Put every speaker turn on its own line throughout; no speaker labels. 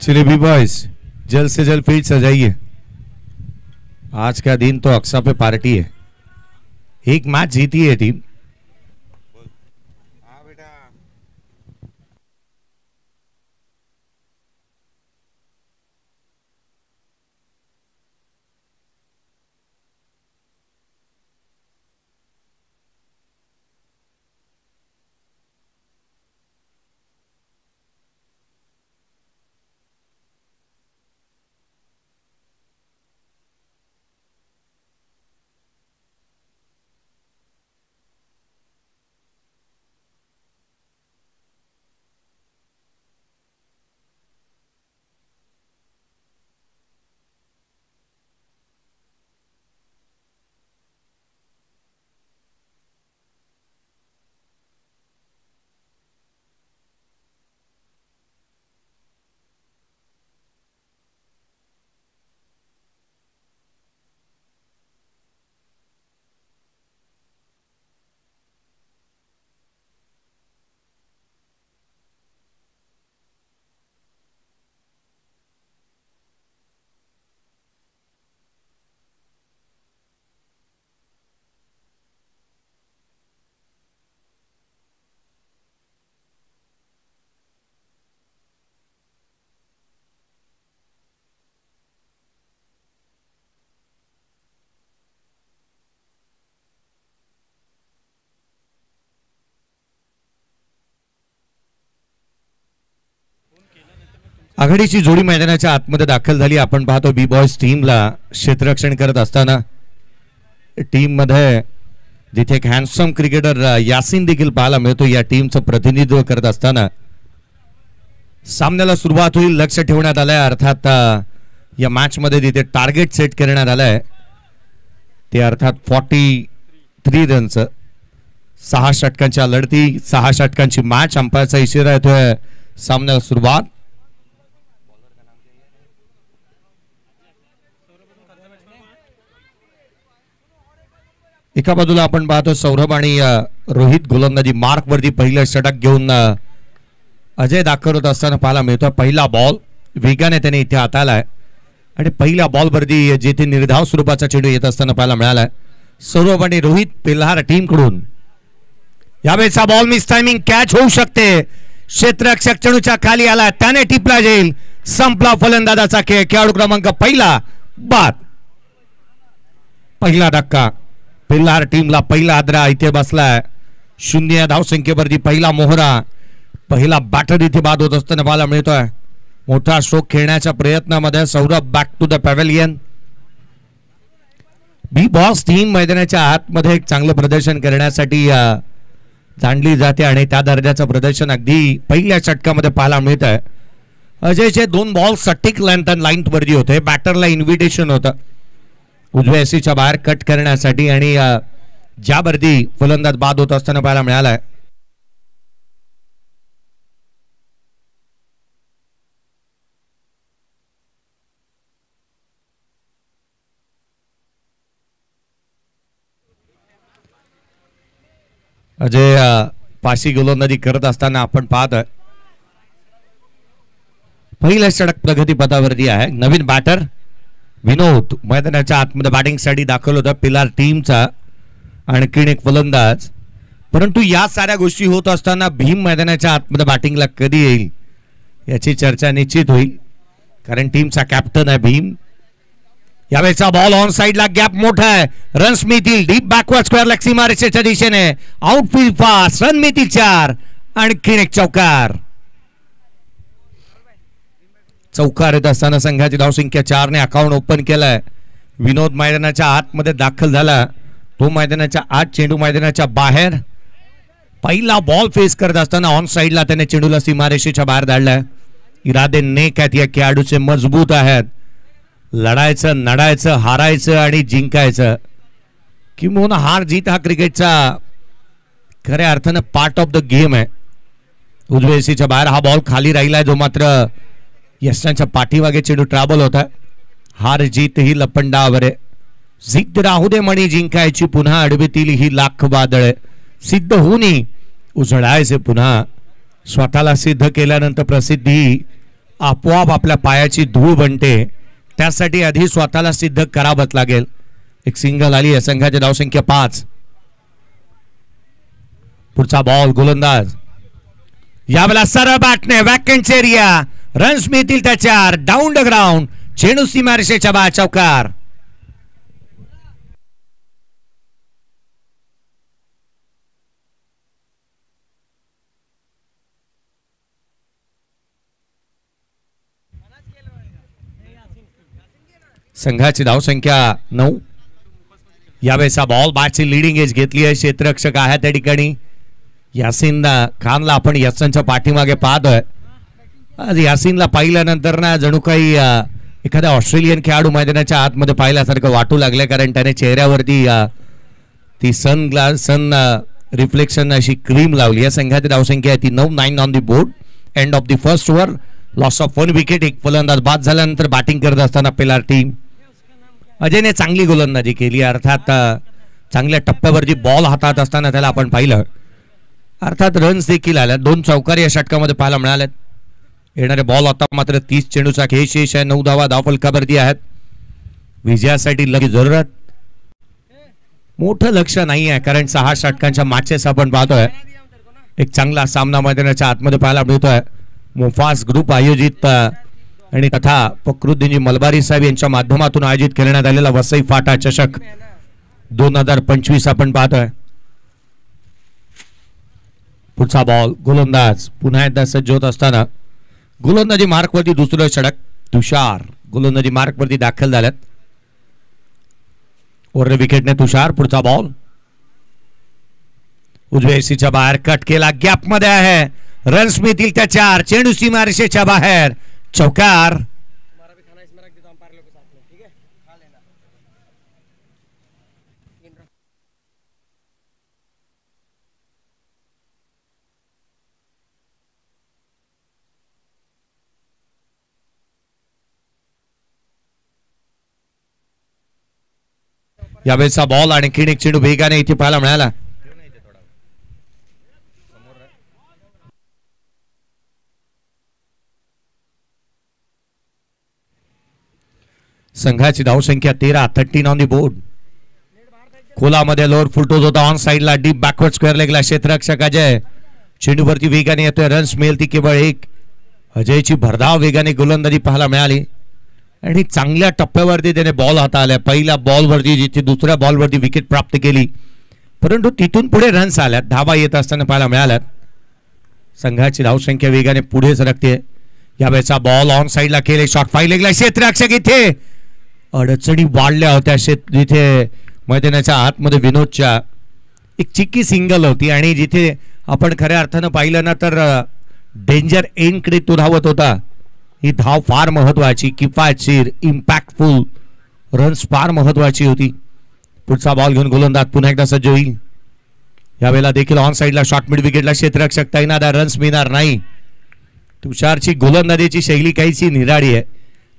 चलिए B boys जल्द से जल्द फील्ड सजाइए। आज का दिन तो अक्सा पे पार्टी है। एक मैच जीती है टीम। आघाडीची जोडी मैदानाच्या आतमध्ये दाखल झाली। आपण पाहतो बी बॉयज टीमला क्षेत्ररक्षण करत असताना टीम मध्ये जिथे एक हँडसम क्रिकेटर यासिन देखील पाहायला मिळतो। या टीमचं प्रतिनिधित्व करत असताना सामन्याला सुरुवात होईल। लक्ष ठेवण्यात आलंय, अर्थात या मॅच मध्ये जिथे टार्गेट सेट करण्यात आलंय ते अर्थात 43 रनचं। 6 षटकांच्या लढती, 6 षटकांची मॅच। अंपायरचा इशारा येतोय सामन्याला सुरुवात। एका बाजूला आपण पाहतो सौरभ आणि रोहित गोलंदाजी मार्क वरती पहिलं षटक घेऊन अजय दाखल होत असताना पाहायला मिळतो। पहिला बॉल वेगाने त्याने इथे हाताळलाय आणि पहिल्या बॉल वरती जेथे निर्धाव स्वरूपाचा चेंडू येत असताना पाहायला मिळालाय। सौरभ आणि रोहित पेल्हार टीम कडून यावेळेचा बॉल मिस टायमिंग कॅच होऊ शकते। क्षेत्ररक्षक चेंडूच्या खाली आला, त्याने टिपला जाईल। संपला फलंदाजाचा खेळ। खेळाडू क्रमांक पहिला बाद। पहिला धक्का पेल्हार टीमला पहिला आदरा इथे बसलाय। 0 धावसंख्येवरती पहिला मोहरा, पहिला बॅटर इथे बाद होत असताना पाहायला मिळतोय। मोठा स्ट्रोक खेळण्याच्या प्रयत्नामध्ये Saurabh back to the pavilion. B boss team मैदानाच्या आतमध्ये एक चांगलं प्रदर्शन करण्यासाठी जाणली जाते आणि त्या दर्जाचं प्रदर्शन अगदी पहिल्या षटकामध्ये पाहायला मिळत आहे। अजयचे 2 बॉल सटीक लेंथ लाईन वरती होते। बॅटरला इन्व्हिटेशन होतं उजव्या एसीच्या बाहेर कट करण्यासाठी आणि ज्यावरती फलंदाज बाद होत असताना पाहायला मिळालाय। अजय पाशी गोलंदाजी करत असताना आपण पाहतोय पहिलं षटक प्रगतीपथावरती आहे। नवीन बॅटर विनोद मैदानाच्या आतमध्ये बॅटिंगसाठी दाखल होता पेल्हार टीमचा। आणखीन एक फलंदाज, परंतु या साऱ्या गोष्टी होत असताना भीम मैदानाच्या आतमध्ये बॅटिंगला कधी येईल याची चर्चा निश्चित होईल, कारण टीमचा कॅप्टन आहे भीम। यावेळेचा बॉल ऑन साइडला, गॅप मोठा आहे, रन्स मिळतील। डीप बॅकवर्ड स्क्वेअर लेग सीमारेषेच्या दिशेने आउटफील्ड पास, रन मिळतील 4। आणखीन एक चौकार। चौकार येत असताना संघाची धावसंख्या 4 ने अकाउंट ओपन केलाय। विनोद मैदानाच्या आतमध्ये दाखल झाला, तो मैदानाच्या आत, चेंडू मैदानाच्या बाहेर। पहिला बॉल फेस करत असताना ऑन साइडला त्याने चेंडूला सीमारेषेच्या बाहेर धाडलाय। इरादे नेक आहेत या खेळाडूचे, मजबूत आहेत। लढायचं, नडायचं, हारायचं आणि जिंकायचं, किंबहुना हार जीत हा क्रिकेटचा खऱ्या अर्थानं पार्ट ऑफ द गेम आहे। उजव्या एसीच्या बाहेर हा बॉल खाली राहिलाय, जो मात्र यशनाच्या पाठीमागे चेंडू ट्रॅव्हल होता। हार जीत ही लपंडावर आहे। जिद्द राहू दे मणी जिंकायची, पुन्हा अडवितील ही लाख वादळे। सिद्ध होऊनी उजळायचे पुन्हा। स्वतःला सिद्ध केल्यानंतर प्रसिद्धी आपोआप आपल्या पायाची धूळ बनते, त्यासाठी आधी स्वतःला सिद्ध करावंच लागेल. एक सिंगल आली आहे, संघाची धावसंख्या 5. पुढचा बॉल गोलंदाज यावेळेला सरळ बॅटने वॅकंट एरिया, रन्स मिळतील त्याच्यावर, डाऊन द ग्राउंड, चेंडू सीमारेषेच्या बाहेर, चौकार. संघाची धावसंख्या 9. यावेळेचा बॉल बॅटची लिडिंग एज घेतली आहे, क्षेत्ररक्षक आहे त्या ठिकाणी यासिन खानला आपण यासनच्या पाठीमागे पाहतोय. आज यासिनला पाहिल्यानंतर ना जणू काही एखाद्या ऑस्ट्रेलियन खेळाडू मैदानाच्या आतमध्ये पाहिल्यासारखं वाटू लागलं, कारण त्याने चेहऱ्यावरती ती सन रिफ्लेक्शन अशी क्रीम लावली. या संघाची धावसंख्या आहे ती 9. 9 on the board. End of the first over, loss of 1 wicket. एक फलंदाज बाद झाल्यानंतर बॅटिंग करत असताना पेलार टीम अजयने चांगली गोलंदाजी केली. अर्थात चांगल्या टप्प्यावरती बॉल हातात असताना त्याला आपण पाहिलं. अर्थात रन्स देखील आल्या, 2 चौकार या षटकामध्ये पाहायला मिळाल्यात. येणारे बॉल आता मात्र 30 चेंडूचा खेळ शेष आहे. 9 धावा धावफलकावरती आहेत. विजयासाठी लगेच जरूरत मोठं लक्ष नाही आहे, कारण 6 षटकांच्या मॅचेस आपण पाहतोय. एक चांगला सामना मैदानाच्या आतमध्ये पाहायला मिळतोय. मोफास ग्रुप आयोजित आणि तथा फखरुद्दीनजी मलबारी साहेब यांच्या माध्यमातून आयोजित करण्यात आलेला वसई फाटा चषक 2025 आपण पाहतोय. पुढचा बॉल गोलंदाज पुन्हा एकदा सज्ज होत असताना गोलंदाजी मार्कवरती दुसरं षटक. तुषार गोलंदाजी मार्कवरती दाखल झाल्यात. वर विकेटने तुषार. पुढचा बॉल उजव्या सीच्या बाहेर कट केला, गॅप मध्ये आहे, रन्स मिळतील त्याच्यावर, चेंडू सीमारेषेच्या बाहेर, चौकार. यावेळेचा बॉल आणखीन एक चेंडू वेगाने इथे पाहायला मिळाला. संघाची धावसंख्या 13. 13 ऑन दी बोर्ड. खोलामध्ये लोअर फुलटोज होता, ऑन साइडला डीप बॅकवर्ड स्क्वेअर लेगला क्षेत्ररक्षक अजय. चेंडूवरती वेगाने येतोय, रन्स मिळेल ती केवळ 1. अजयची भरधाव वेगाने गोलंदाजी पाहायला मिळाली आणि चांगल्या टप्प्यावरती त्याने बॉल हाताळला. पहिल्या बॉलवरती जिथे दुसऱ्या बॉलवरती विकेट प्राप्त केली, परंतु तिथून पुढे रन्स आल्यात, धावा येत असताना पाहायला मिळाल्यात. संघाची धावसंख्या वेगाने पुढे सरकते. यावेळेचा बॉल ऑन साइडला केले, शॉट फाईल लेगला, क्षेत्ररक्षक इथे अडचणी वाढल्या होत्या. जिथे मैदानाच्या आतमध्ये विनोदच्या एक चिक्की सिंगल होती आणि जिथे आपण खऱ्या अर्थानं पाहिलं ना तर डेंजर एंडकडे तो धावत होता. ही धाव फार महत्वाची, किफायतशीर, इम्पॅक्टफुल, रन्स फार महत्वाची होती. पुढचा बॉल घेऊन गोलंदाज पुन्हा एकदा सज्ज होईल. यावेळेला देखील ऑन साइडला शॉट मिड विकेटला क्षेत्ररक्षक तैनात, रन्स मिळणार नाही. तुषारची गोलंदाजीची शैली काहीशी निराळी आहे,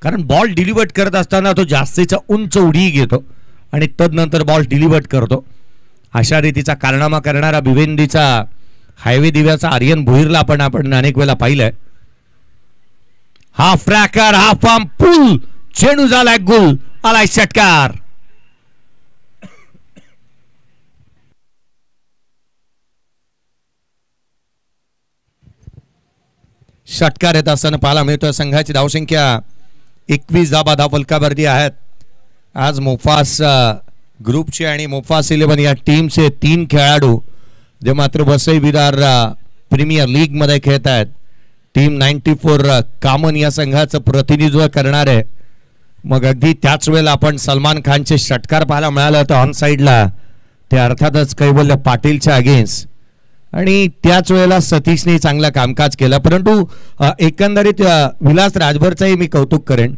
कारण बॉल डिलिव्हर करत असताना तो जास्तीचा उंच उडी घेतो आणि तदनंतर बॉल डिलिव्हर करतो. अशा रीतीचा कारनामा करणारा भिवंडीचा हायवे दिव्याचा आर्यन भोईरला आपण अनेक वेळा पाहिलंय. Half tracker, half arm pull, चेंडू झालाय गुल, आलाय षटकार. षटकार येत असताना पाहायला मिळतोय. संघाची धावसंख्या 21 धावा धावफलकावरती आहेत. आज मोफास ग्रुपचे आणि मोफास 11 या टीमचे 3 खेळाडू जे मात्र वसई विरार प्रीमियर लीग मध्ये खेळत आहेत. टीम 94 कामन या संघाचं प्रतिनिधित्व करणार आहे. मग अगदी त्याच वेळेला आपण सलमान खानचे षटकार पाहायला मिळालं होतं ऑन साइडला, ते अर्थातच कैवल्य पाटीलच्या अगेन्स्ट, आणि त्याच वेळेला सतीशने चांगलं कामकाज केलं. परंतु एकंदरीत विलास राजभरचंही मी कौतुक करेन.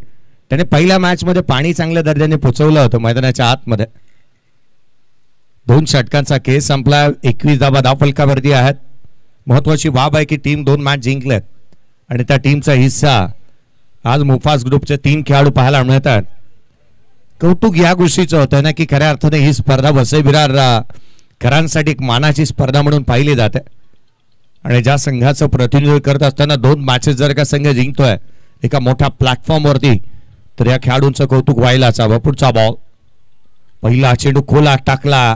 त्याने पहिल्या मॅच मध्ये पाणी चांगल्या दर्जाने पोचवलं होतं मैदानाच्या आतमध्ये. 2 षटकांचा खेळ संपला. 21 धावा धावफलकावरती आहेत. महत्वाची बाब आहे की टीम 2 मॅच जिंकल्यात आणि त्या टीमचा हिस्सा आज मोफास ग्रुपचे 3 खेळाडू पाहायला मिळतात. कौतुक या गोष्टीचं होतं ना की खऱ्या अर्थाने ही स्पर्धा वसई विरार करांसाठी एक मानाची स्पर्धा म्हणून पाहिली जाते आणि ज्या संघाचं प्रतिनिधित्व करत असताना 2 मॅचेस जर का संघ जिंकतोय एका मोठ्या प्लॅटफॉर्मवरती, तर या खेळाडूंचं कौतुक व्हायलाच हवं. पुढचा बॉल, पहिला चेंडू खोला टाकला,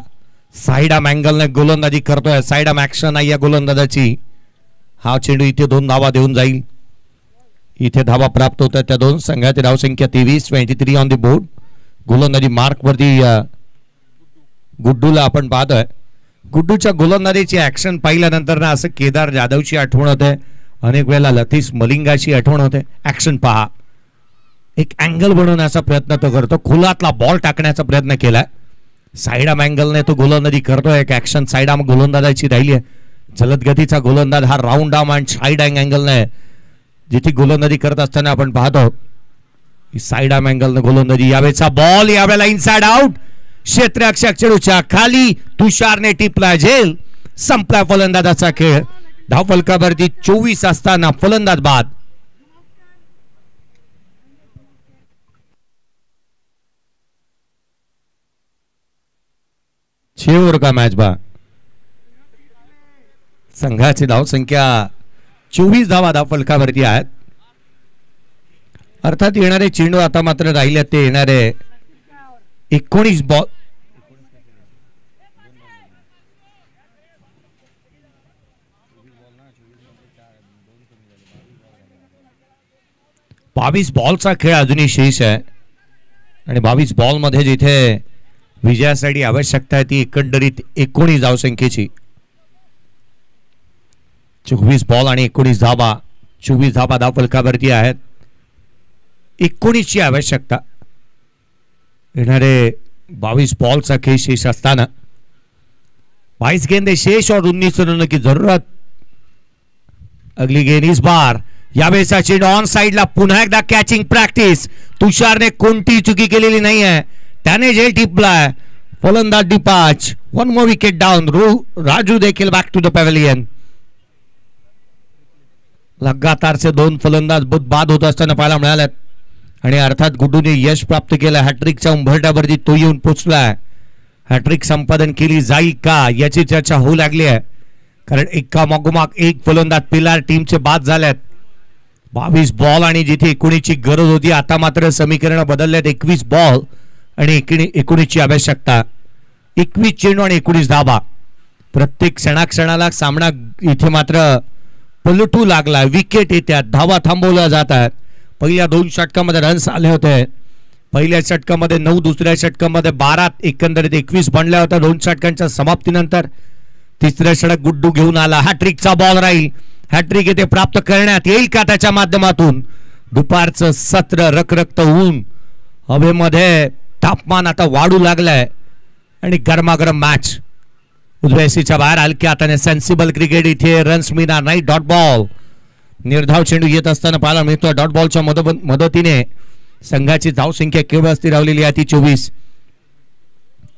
साइड आर्म अँगलने गोलंदाजी करतोय. साइड आर्म ऍक्शन आहे या गोलंदाजाची. हा चेंडू इथे 2 धावा देऊन जाईल. इथे धावा प्राप्त होतात त्या 2. संघाची धावसंख्या 23 ऑन द बोर्ड. गोलंदाजी मार्क वरती गुड्डूला आपण पाहतोय. गुड्डूच्या गोलंदाजीची ऍक्शन पाहिल्यानंतर ना असं केदार जाधवची आठवण होते, अनेक वेळेला लतीश मलिंगाची आठवण होते. ऍक्शन पहा, एक अँगल बनवण्याचा प्रयत्न तो करतो, खोलातला बॉल टाकण्याचा प्रयत्न केलाय. साइड आर्म अँगलने तो गोलंदाजी करतोय. एक ऍक्शन साइड आर्म गोलंदाजाची राहिली आहे. जलद गतीचा गोलंदाज हा राऊंड आर्म आणि साइड अँगलने जिथे गोलंदाजी करत असताना आपण पाहतो साइड आर्म अँगलने गोलंदाजी. यावेळेचा बॉल यावेळेला इनसाइड आउट. क्षेत्ररक्षक चेंडूच्या खाली, तुषारने टिपला झेल. संपला फलंदाजाचा खेळ. धावफलकावरती 24 असताना फलंदाज बाद. 6 ओव्हर का मॅच बा. संघाची धावसंख्या 24 धावा धावफलकावरती आहेत. अर्थात येणारे चेंडू आता मात्र राहिले ते येणारे 19 बॉल. बावीस बॉलचा खेळ अजूनही शेष आहे आणि 22 बॉल मध्ये जिथे विजयासाठी आवश्यकता आहे ती एकंदरीत 19 धावसंख्येची. 24 बॉल आणि 19 धावा. 24 धावा धावफलकावरती आहेत. 19 ची आवश्यकता. येणारे 22 बॉलचा खेळ शेष असताना 22 गेंदे शेष और 19 रनों की जरूरत. अगली गेंद इस बार. यावेळेचा चेंडू ऑन साइडला. पुन्हा एकदा कॅचिंग प्रॅक्टिस. तुषारने कोणती चुकी केलेली नाही आहे, त्याने झेल टिपलाय. फलंदाज डिपाच. 1 मोर विकेट डाऊन. राजू देखील बॅक टू द पॅव्हेलियन. लगातारचे 2 फलंदाज बाद होत असताना पाहायला मिळालेत आणि अर्थात गुड्डूने यश प्राप्त केलं. हॅट्रिकच्या उंबरठ्यावरती तो येऊन पोचलाय. हॅट्रिक संपादन केली जाईल का याची चर्चा होऊ लागली आहे, कारण एका मागोमाग एक फलंदाज पिलार टीमचे बाद झालेत. 22 बॉल आणि जिथे 19 ची गरज होती आता मात्र समीकरण बदललेत. 21 बॉल आणि 19 ची आवश्यकता. 21 चेंडू आणि 19 धावा. प्रत्येक क्षणाक्षणाला सामना इथे मात्र पलटू लागला. विकेट येत्यात, धावा थांबवल्या जात आहेत. पहिल्या 2 षटकामध्ये रन्स आले होते. पहिल्या षटकामध्ये 9, दुसऱ्या षटकामध्ये 12, एकंदरीत 21 बनल्या होत्या 2 षटकांच्या समाप्तीनंतर. तिसऱ्या षटक गुड्डू घेऊन आला. हॅट्रिकचा बॉल राहील. हॅट्रिक येथे प्राप्त करण्यात येईल का त्याच्या माध्यमातून. दुपारचं सत्र रखरखत होऊन हवेमध्ये तापमान आता वाढू लागलंय आणि गरमागरम मॅच. उजव्यासीच्या बाहेर हलक्या हाताने सेन्सिबल क्रिकेट. इथे रन्स मिळणार नाही. Dot ball. निर्धाव चेंडू येत असताना पाहायला मिळतोय. डॉट बॉलच्या मदतीने संघाची धावसंख्या केवळ स्थिरावलेली आहे ती 24.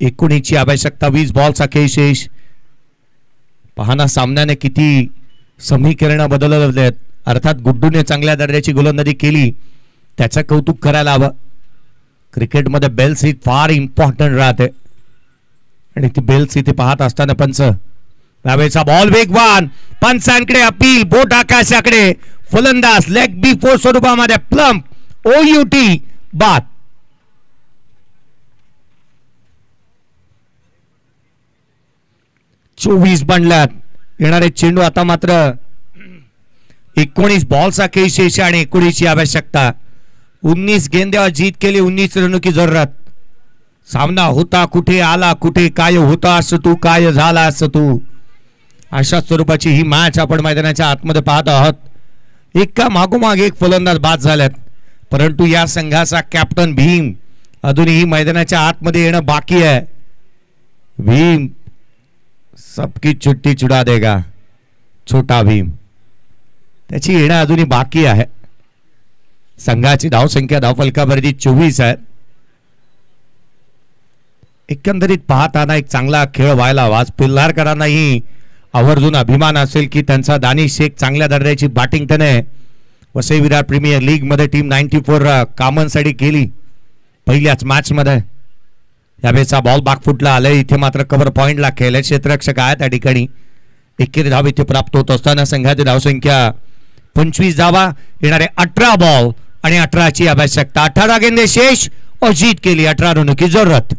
19 ची आवश्यकता. 20 बॉलचा खेळ शेष. पाहना सामन्याने किती समीकरण बदलले आहेत. अर्थात गुड्डूने चांगल्या दर्जाची गोलंदाजी केली, त्याचं कौतुक करायला हवं. क्रिकेटमध्ये बेल्स ही फार इम्पॉर्टंट राहते आणि ती बेल्स इथे पाहत असताना पंच. यावेळेचा बॉल वेगवान. पंचांकडे अपील. बोट आकाशाकडे. फलंदाज लेग बी 4 स्वरूपामध्ये प्लम्प. OUT बाद. चोवीस बनल्यात. येणारे चेंडू आता मात्र 19 बॉलचा खेळ शेष आणि 19 ची आवश्यकता. 19 गेंद्यावर जीत केली. 19 रनों की जरूरत. सामना होता कुठे, आला कुठे, काय होता असं तू, काय झाला असं तू, अशा स्वरूपाची ही मॅच आपण मैदानाच्या आतमध्ये पाहत आहोत. एका मागोमाग एक फलंदाज बाद झाल्यात, परंतु या संघाचा कॅप्टन भीम अजूनही मैदानाच्या आतमध्ये येणं बाकी आहे. भीम सबकी छुट्टी छुडा देगा. छोटा भीम त्याची येणं अजूनही बाकी आहे. संघाची धावसंख्या धावफलकावरती 24 आहे. एकंदरीत पाहताना एक चांगला खेळ व्हायला हवा. आज पिल्लारकरांनाही आवर्जून अभिमान असेल की त्यांचा दानिश शेख चांगल्या दर्जाची बॅटिंग त्याने वसई विरार प्रीमियर लीग मध्ये टीम 94 कामनसाठी केली पहिल्याच मॅच मध्ये. यावेळेचा बॉल बागफुटला आलाय. इथे मात्र कव्हर पॉइंटला खेळले क्षेत्ररक्षक आहे त्या ठिकाणी. 21 धाव इथे प्राप्त होत असताना संघाची धावसंख्या 25 धावा, येणारे 18 बॉल आणि 18ची आवश्यकता. 18 गेंदे शेष और जीत के लिए 18 रनों की जरूरत.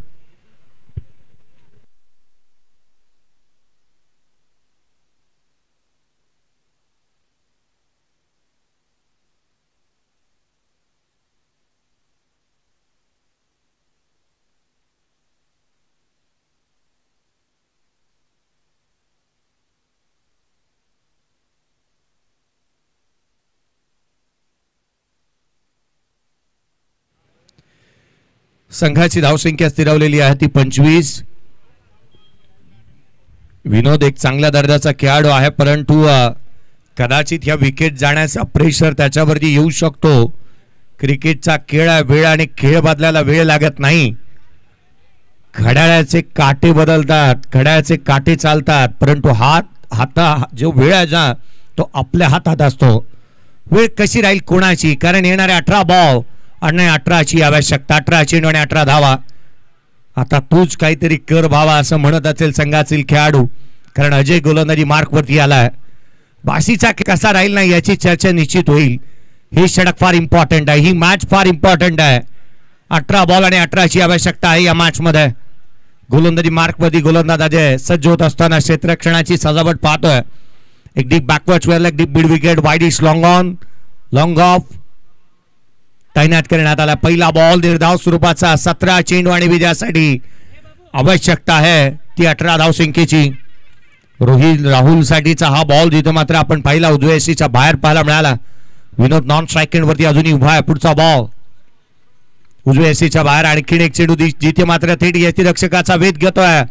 संघाची धावसंख्या स्थिरावलेली आहे ती 25. विनोद एक चांगल्या दर्जाचा खेळाडू आहे, परंतु कदाचित ह्या विकेट जाण्याचा प्रेशर त्याच्यावरती येऊ शकतो. क्रिकेटचा खेळ आहे, वेळ आणि खेळ बदलायला वेळ लागत नाही. घड्याळाचे काटे बदलतात, घड्याळाचे काटे चालतात, परंतु हाता जो वेळ आहे ना तो आपल्या हातात असतो. वेळ कशी राहील कोणाची, कारण येणारे 18 बॉल आणि 18ची आवश्यकता. 18 चेंडू आणि 18 धावा. आता तूच काहीतरी कर भावा असं म्हणत असेल संघातील खेळाडू, कारण अजय गोलंदाजी मार्क वरती आलाय. बासीचा कसा राहील ना याची चर्चा निश्चित होईल. ही षटक फार इम्पॉर्टंट आहे, ही मॅच फार इम्पॉर्टंट आहे. 18 बॉल आणि 18ची आवश्यकता आहे या मॅच मध्ये. गोलंदाजी मार्क वरती गोलंदाज अजय सज्ज होत असताना क्षेत्ररक्षणाची सजावट पाहतोय. एक deep backward square leg, deep mid wicket, wide is long on, long of तैनात करण्यात आला. पहिला बॉल निर्धाव स्वरूपाचा. 17 चेंडू आणि विजयासाठी आवश्यकता आहे ती 18 धावसंख्येची. रोहित राहुल साठीचा हा बॉल जिथे मात्र आपण पाहिला उजव्या यष्टीच्या बाहेर पाहायला मिळाला. विनोद नॉन स्ट्राईक वरती अजूनही उभा आहे. पुढचा बॉल उजव्या यष्टीच्या बाहेर. आणखीन एक चेंडू जिथे मात्र थेट यष्टीरक्षकाचा वेध घेतोय.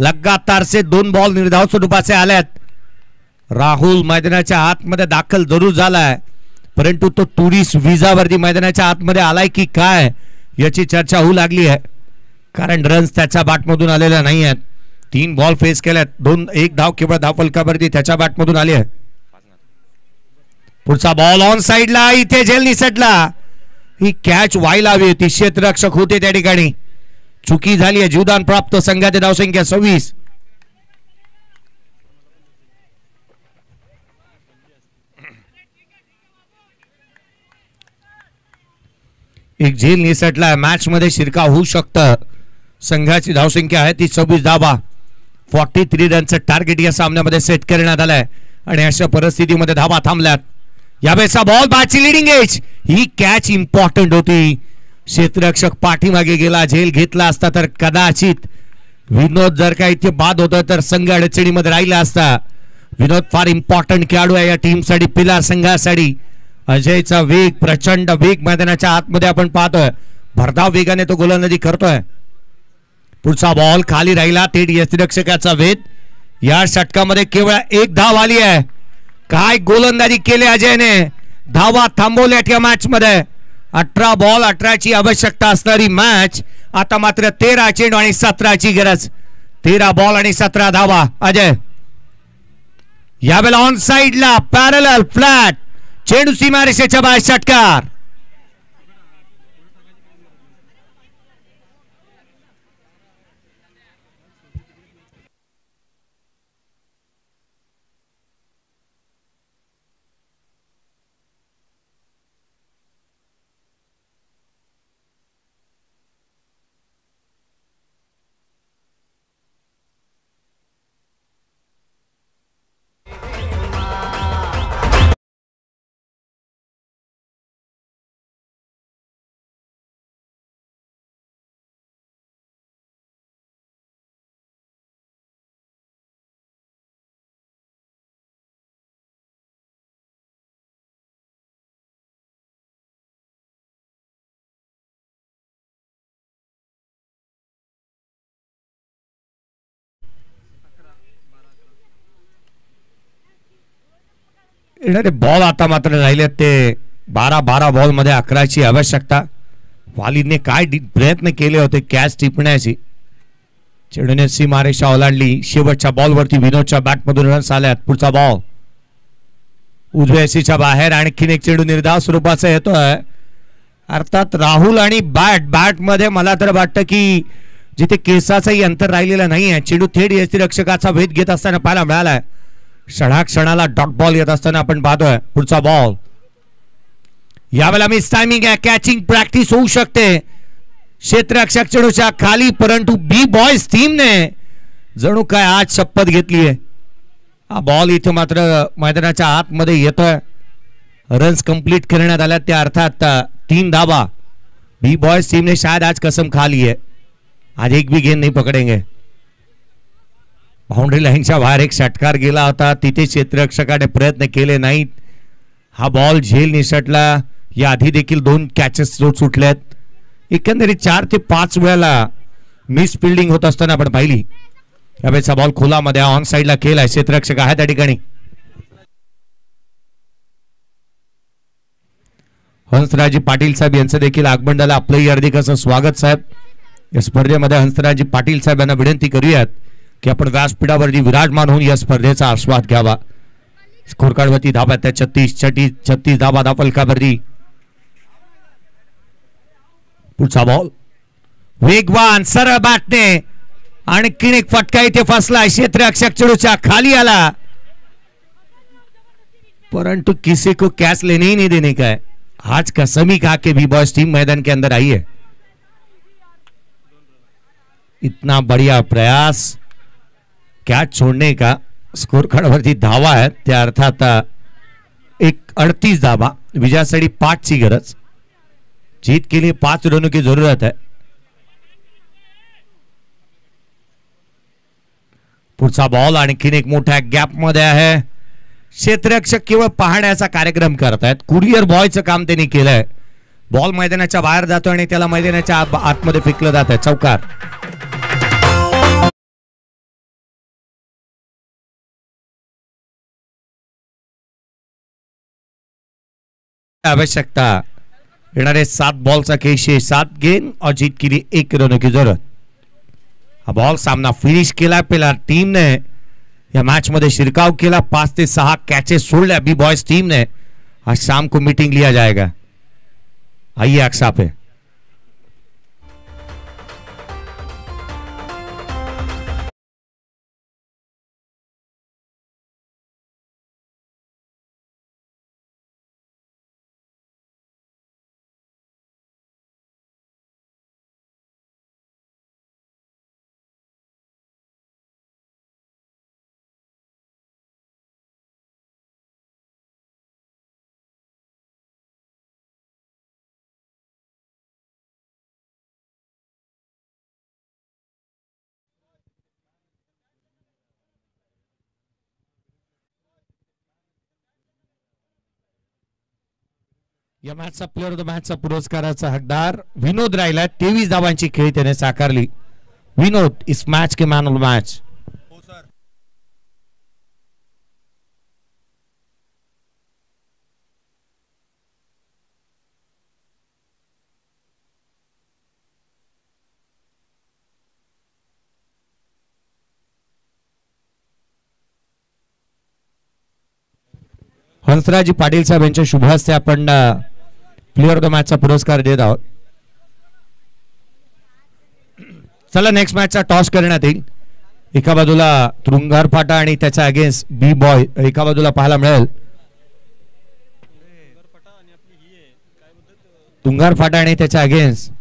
लगातारचे 2 बॉल निर्धाव स्वरूपाचे आल्यात. राहुल मैदानाच्या आतमध्ये दाखल जरूर झालाय, परंतु तो टुरिस्ट विजावरती मैदानाच्या आतमध्ये आलाय की काय याची चर्चा होऊ लागली आहे, कारण रन्स त्याच्या बॅटमधून आलेल्या नाही आहेत. 3 बॉल फेस केल्यात, 1 धाव केवळ धावफलकावरती त्याच्या बॅटमधून आली आहे. पुढचा बॉल ऑन साइडला, इथे झेल निसटला. ही कॅच व्हायला हवी होती, क्षेत्ररक्षक होते त्या ठिकाणी. चुकी झाली आहे. जीवदान प्राप्त. संघाची धावसंख्या 26. एक झेल निसटला. मॅच मध्ये शिरकाव होऊ शकतं. संघाची धावसंख्या आहे ती 26 धावा. 43 रनचं टार्गेट या सामन्यामध्ये सेट करण्यात आलंय आणि अशा परिस्थितीमध्ये धावा थांबल्यात. यावेळेचा बॉल बाची लिडिंग एज. ही कॅच इम्पॉर्टंट होती. क्षेत्ररक्षक पाठीमागे गेला, झेल घेतला असता तर कदाचित विनोद जर का इथे बाद होता तर संघ अडचणीमध्ये राहिला असता. विनोद फार इम्पॉर्टंट खेळाडू आहे या टीमसाठी, पिलार संघासाठी. अजयचा वेग, प्रचंड वेग मैदानाच्या आतमध्ये आपण पाहतोय. भरधाव वेगाने तो गोलंदाजी करतोय. पुढचा बॉल खाली राहिला, थेट यष्टीरक्षकाचा वेध. या षटकामध्ये केवळ 1 धाव आली आहे. काय गोलंदाजी केली अजयने, धावा थांबवल्या या मॅच मध्ये. 18 बॉल 18ची आवश्यकता असणारी मॅच आता मात्र 13 चेंडू आणि 17ची गरज. 13 बॉल आणि 17 धावा. अजय यावेळेला ऑन साइडला पॅरलल फ्लॅट, चेंडू सीमारेषेच्या बाहेर, षटकार. येणारे बॉल आता मात्र राहिले ते 12 बॉल मध्ये 11ची आवश्यकता. वालीदने काय प्रयत्न केले होते कॅच टिपण्याची. चेंडूने सीमारेषा ओलांडली. शेवटच्या बॉलवरती विनोदच्या बॅटमधून रन्स आल्यात. पुढचा बॉल उजव्या यष्टीच्या बाहेर. आणखीन एक चेंडू निर्धाव स्वरूपाचा येतोय. अर्थात राहुल आणि बॅट मध्ये मला तर वाटतं की जिथे केसाचंही अंतर राहिलेलं नाही आहे. चेंडू थेट यष्टीरक्षकाचा वेध घेत असताना पाहायला मिळालाय. क्षणाक्षणाला डॉट बॉल येत असताना आपण पाहतोय. पुढचा बॉल यावेळेला मिस टायमिंग आहे. कॅचिंग प्रॅक्टिस होऊ शकते क्षेत्ररक्षक चेंडूच्या खाली, परंतु बी बॉयज टीमने जणू काय आज शपथ घेतली आहे. हा बॉल इथे मात्र मैदानाच्या आतमध्ये येतोय. रन्स कंप्लीट करण्यात आल्या, त्या अर्थात 3 धाबा. बी बॉयज टीम ने शायद आज कसम खा ली है, आज एक भी गेंद नहीं पकड़ेंगे. बाउंड्री लाईनच्या बाहेर एक षटकार गेला होता, तिथे क्षेत्ररक्षकाने प्रयत्न केले नाहीत. हा बॉल झेल निसटला. या आधी देखील 2 कॅचेस सुटल्यात. एकंदरीत 4 ते 5 वेळेला मिस फिल्डिंग होत असताना आपण पाहिली. यावेळेचा बॉल खोलामध्ये ऑन साइडला केलाय. क्षेत्ररक्षक आहे त्या ठिकाणी. हंसराजी पाटील साहेब यांचं देखील आगमन झालं. आपलंही हार्दिक असं स्वागत साहेब. या स्पर्धेमध्ये हंसराजी पाटील साहेब यांना विनंती करूयात की आपण व्यासपीठावरती विराजमान होऊन या स्पर्धेचा आस्वाद घ्यावा. स्कोर कार्डवरती धाबा त्या 36 धाबा दाफलकावरती. पुढचा बॉल वेगवान सरळ बॅटने आणखीन एक फटका इथे फसला. क्षेत्ररक्षक चेंडूच्या खाली आला, परंतु किसी को कैच लेने ही नहीं देने का है. आज कसम ही खा के बी बॉयज टीम मैदान के अंदर आई है. इतना बढ़िया प्रयास कैच छोड़ने का. स्कोर कार्डवरती धावा है, त्या अर्थात एक 38 धावा. विजयासाठी 5 ची गरज. जीत के लिए 5 रनों की जरूरत है. पुढचा बॉल आणखीन एक मोठ्या गॅप मध्ये आहे. क्षेत्ररक्षक केवळ पाहण्याचा कार्यक्रम करतायत. कुरिअर बॉयचं काम त्यांनी केलंय. बॉल मैदानाच्या बाहेर जातो आणि त्याला मैदानाच्या आतमध्ये फेकलं जात आहे. चौकार. आवश्यकता येणारे 7 बॉलचा खेळ, 7 गेंद और जीत के लिए 1 रनों की जरूरत. हा बॉल सामना फिनिश केला. पहिला टीमने या मैच मध्ये शिरकाव केला. 5 ते 6 कैचेस सोडल्या बी बॉयज टीम ने. आज शाम को मीटिंग लिया जाएगा. आइए अक्सा पे. या मॅचचा प्लेअर ऑफ द मॅचचा पुरस्काराचा हकदार विनोद राहिला. 23 धावांची खेळी त्याने साकारली. विनोद इस मैच के मैन ऑफ द मैच. हंसराजी पाटील साहेब यांच्या शुभ हस्ते आपण प्लेअर ऑफ द मॅचचा पुरस्कार देत आहोत. चला नेक्स्ट मॅचचा टॉस करण्यात येईल. एका बाजूला तुंगार फाटा आणि त्याच्या अगेन्स्ट बी बॉय एका बाजूला पाहायला मिळेल. तुंगार फाटा आणि त्याच्या अगेन्स्ट